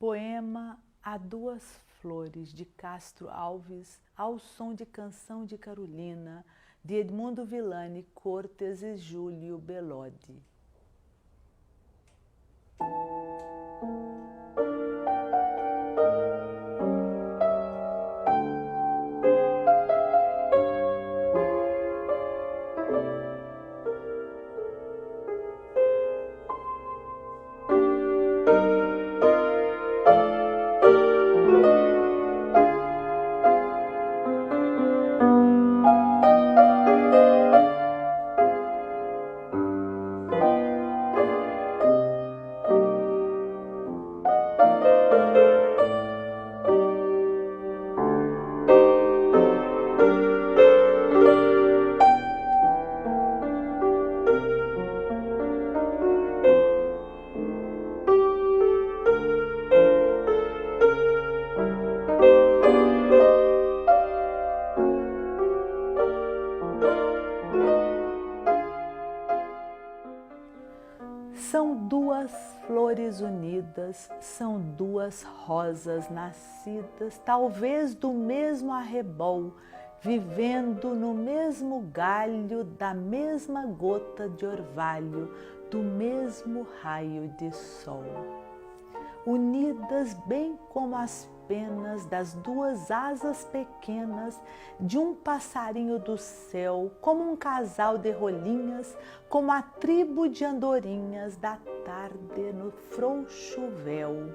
Poema A Duas Flores, de Castro Alves, ao som de Canção de Carolina, de Edmundo Villani Cortes e Júlio Bellodi. São duas flores unidas, são duas rosas nascidas, talvez do mesmo arrebol, vivendo no mesmo galho, da mesma gota de orvalho, do mesmo raio de sol. Unidas bem como as penas das duas asas pequenas de um passarinho do céu, como um casal de rolinhas, como a tribo de andorinhas da tarde no frouxo véu.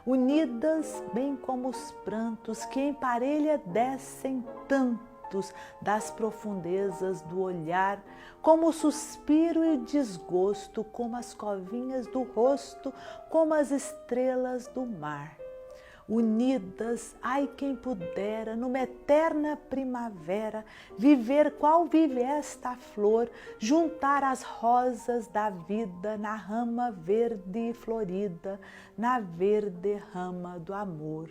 Unidas bem como os prantos que em parelha descem tantos das profundezas do olhar, como o suspiro e o desgosto, como as covinhas do rosto, como as estrelas do mar. Unidas, ai quem pudera, numa eterna primavera, viver qual vive esta flor, juntar as rosas da vida na rama verde e florida, na verde rama do amor.